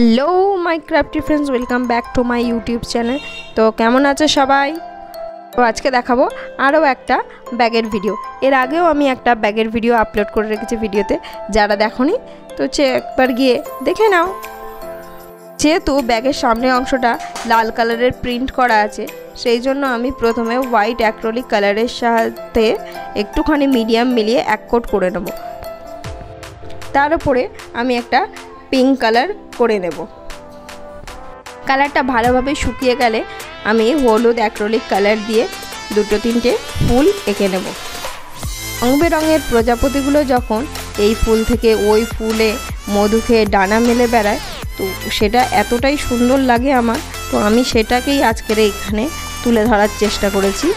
Hello my crafty friends, welcome back to my YouTube channel. তো কেমন আছে সবাই? তো আজকে দেখাবো আরও একটা ব্যাগের ভিডিও। এর আগেও আমি একটা ব্যাগের ভিডিও আপলোড করে রেখেছি ভিডিওতে, যারা দেখোনি তো একবার গিয়ে দেখে নাও। যেহেতু ব্যাগের সামনের অংশটা লাল কালারের প্রিন্ট করা আছে, সেই জন্য আমি প্রথমে হোয়াইট অ্যাক্রিলিক কালারের সাথে একটুখানি মিডিয়াম মিলিয়ে এক কোট করে নেব। তার উপরে আমি একটা পিঙ্ক কালার করে নেব। কালারটা ভালোভাবে শুকিয়ে গেলে আমি হলুদ অ্যাক্রিলিক কালার দিয়ে দুটো তিনটে ফুল এঁকে নেব। রং বেরঙের প্রজাপতিগুলো যখন এই ফুল থেকে ওই ফুলে মধু খেয়ে ডানা মেলে বেড়ায়, তো সেটা এতটাই সুন্দর লাগে আমার, তো আমি সেটাকেই আজকের এখানে তুলে ধরার চেষ্টা করেছি।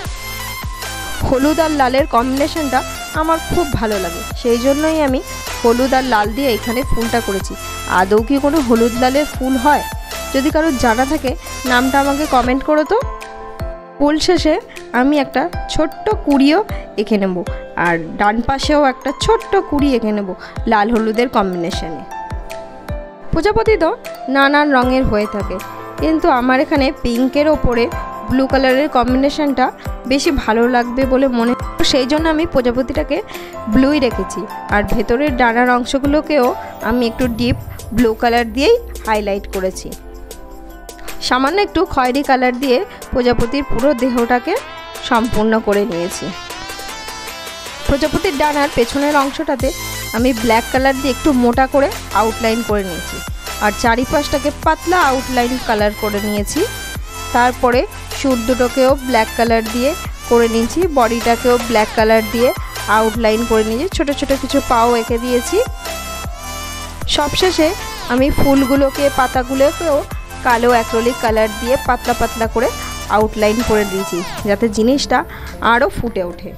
হলুদ আর লালের কম্বিনেশনটা আমার খুব ভালো লাগে, সেই জন্যই আমি হলুদ আর লাল দিয়ে এখানে ফুলটা করেছি। আদৌ কি কোনো হলুদ লালের ফুল হয়? যদি কারোর জানা থাকে নামটা আমাকে কমেন্ট করো তো। ফুল শেষে আমি একটা ছোট্ট কুড়িও এঁকে নেব, আর ডান পাশেও একটা ছোট্ট কুড়ি এঁকে নেব লাল হলুদের কম্বিনেশনে। প্রজাপতি তো নানান রঙের হয়ে থাকে, কিন্তু আমার এখানে পিঙ্কের ওপরে ব্লু কালারের কম্বিনেশনটা বেশি ভালো লাগবে বলে মনে, সেই জন্য আমি প্রজাপতিটাকে ব্লুই রেখেছি। আর ভেতরের ডানার অংশগুলোকেও আমি একটু ডিপ ব্লু কালার দিয়েই হাইলাইট করেছি। সামান্য একটু খয়েরি কালার দিয়ে প্রজাপতির পুরো দেহটাকে সম্পূর্ণ করে নিয়েছি। প্রজাপতির ডানার পেছনের অংশটাতে আমি ব্ল্যাক কালার দিয়ে একটু মোটা করে আউটলাইন করে নিয়েছি, আর চারিপাশটাকে পাতলা আউটলাইন কালার করে নিয়েছি। তারপরে সুর দুটোকেও ব্ল্যাক কালার দিয়ে করে নিয়েছি, বডিটাকেও ব্ল্যাক কালার দিয়ে আউটলাইন করে নিয়েছি, ছোটো ছোটো কিছু পাও এঁকে দিয়েছি। সবশেষে আমি ফুলগুলোকে পাতাগুলোকেও কালো অ্যাক্রিলিক কালার দিয়ে পাতলা পাতলা করে আউটলাইন করে দিয়েছি, যাতে জিনিসটা আরও ফুটে ওঠে।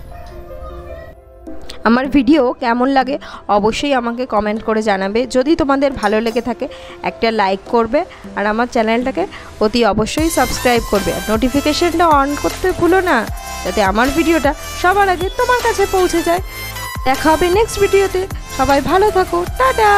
আমার ভিডিও কেমন লাগে অবশ্যই আমাকে কমেন্ট করে জানাবে। যদি তোমাদের ভালো লেগে থাকে একটা লাইক করবে, আর আমার চ্যানেলটাকে অতি অবশ্যই সাবস্ক্রাইব করবে, আর নোটিফিকেশানটা অন করতে ভুলো না, যাতে আমার ভিডিওটা সবার আগে তোমার কাছে পৌঁছে যায়। দেখা হবে নেক্সট ভিডিওতে। সবাই ভালো থাকো, টাটা।